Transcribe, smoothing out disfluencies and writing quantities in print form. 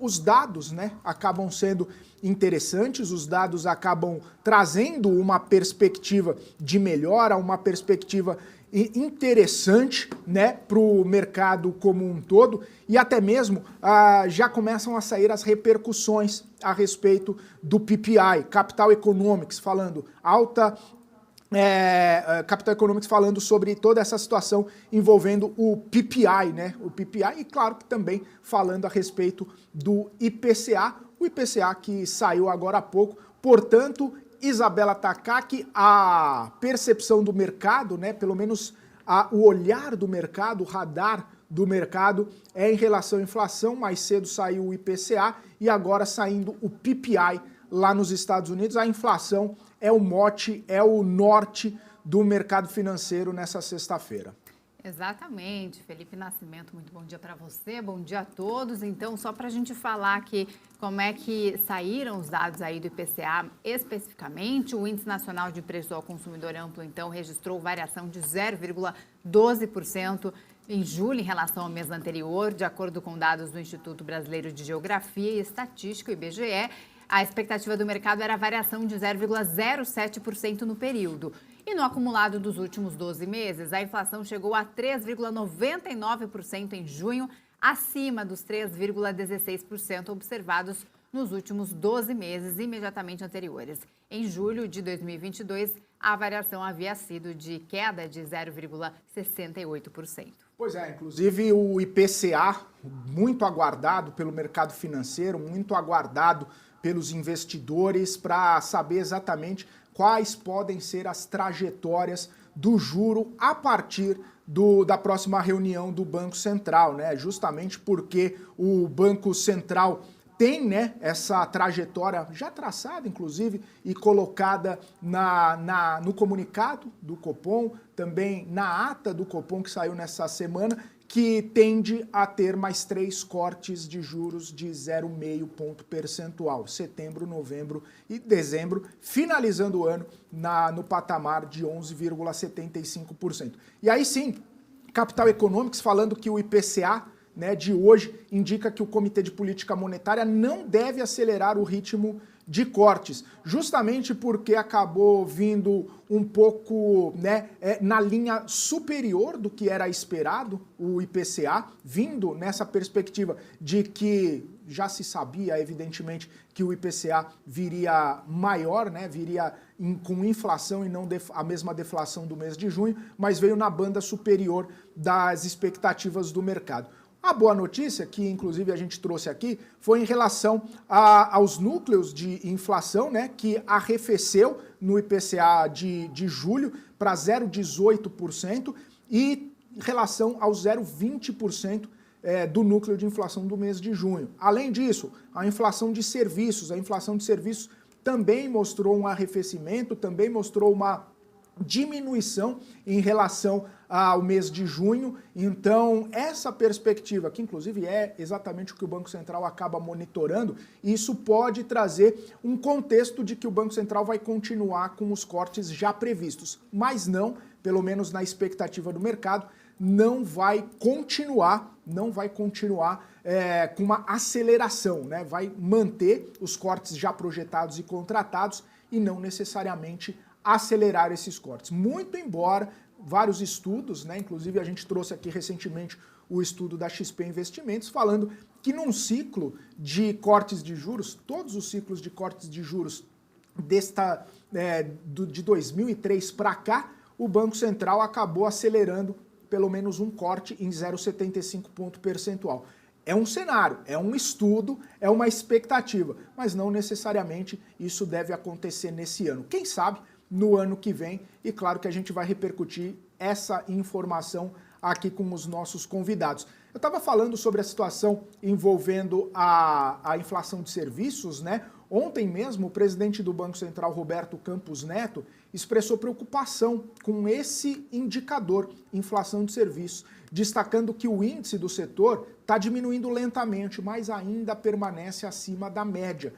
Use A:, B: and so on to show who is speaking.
A: os dados, né, acabam sendo interessantes, os dados acabam trazendo uma perspectiva de melhora, uma perspectiva interessante, né, para o mercado como um todo, e até mesmo já começam a sair as repercussões a respeito do PPI, Capital Economics, falando Capital Economics falando sobre toda essa situação envolvendo o PPI, né? O PPI, e claro que também falando a respeito do IPCA, o IPCA que saiu agora há pouco. Portanto, Isabela Takaki, a percepção do mercado, né? Pelo menos o olhar do mercado, o radar do mercado é em relação à inflação. Mais cedo saiu o IPCA e agora saindo o PPI lá nos Estados Unidos. A inflação é o mote, é o norte do mercado financeiro nessa sexta-feira.
B: Exatamente, Felipe Nascimento, muito bom dia para você, bom dia a todos. Então, só para a gente falar aqui como é que saíram os dados aí do IPCA especificamente, o Índice Nacional de Preços ao Consumidor Amplo, então, registrou variação de 0,12% em julho em relação ao mês anterior, de acordo com dados do Instituto Brasileiro de Geografia e Estatística, o IBGE. A expectativa do mercado era a variação de 0,07% no período. E no acumulado dos últimos 12 meses, a inflação chegou a 3,99% em junho, acima dos 3,16% observados nos últimos 12 meses imediatamente anteriores. Em julho de 2022, a variação havia sido de queda de 0,68%.
A: Pois é, inclusive o IPCA, muito aguardado pelo mercado financeiro, muito aguardado pelos investidores para saber exatamente quais podem ser as trajetórias do juro a partir da próxima reunião do Banco Central, né? Justamente porque o Banco Central tem, né, essa trajetória já traçada, inclusive, e colocada no comunicado do Copom, também na ata do Copom que saiu nessa semana, que tende a ter mais 3 cortes de juros de 0,5 ponto percentual, setembro, novembro e dezembro, finalizando o ano no patamar de 11,75%. E aí sim, Capital Economics falando que o IPCA, né, de hoje indica que o Comitê de Política Monetária não deve acelerar o ritmo de cortes, justamente porque acabou vindo um pouco, né, na linha superior do que era esperado, o IPCA, vindo nessa perspectiva de que já se sabia, evidentemente, que o IPCA viria maior, né, viria com inflação e não a mesma deflação do mês de junho, mas veio na banda superior das expectativas do mercado. A boa notícia, que inclusive a gente trouxe aqui, foi em relação aos núcleos de inflação, né, que arrefeceu no IPCA de julho para 0,18% e em relação aos 0,20% do núcleo de inflação do mês de junho. Além disso, a inflação de serviços também mostrou um arrefecimento, também mostrou uma diminuição em relação ao mês de junho. Então, essa perspectiva, que inclusive é exatamente o que o Banco Central acaba monitorando, isso pode trazer um contexto de que o Banco Central vai continuar com os cortes já previstos, mas não, pelo menos na expectativa do mercado, não vai continuar com uma aceleração, né? Vai manter os cortes já projetados e contratados e não necessariamente acelerar esses cortes. Muito embora vários estudos, né, inclusive a gente trouxe aqui recentemente o estudo da XP Investimentos, falando que num ciclo de cortes de juros, todos os ciclos de cortes de juros de 2003 para cá, o Banco Central acabou acelerando pelo menos um corte em 0,75 ponto percentual. É um cenário, é um estudo, é uma expectativa, mas não necessariamente isso deve acontecer nesse ano. Quem sabe no ano que vem, e claro que a gente vai repercutir essa informação aqui com os nossos convidados. Eu estava falando sobre a situação envolvendo a inflação de serviços, né? Ontem mesmo, o presidente do Banco Central, Roberto Campos Neto, expressou preocupação com esse indicador, inflação de serviços, destacando que o índice do setor está diminuindo lentamente, mas ainda permanece acima da média.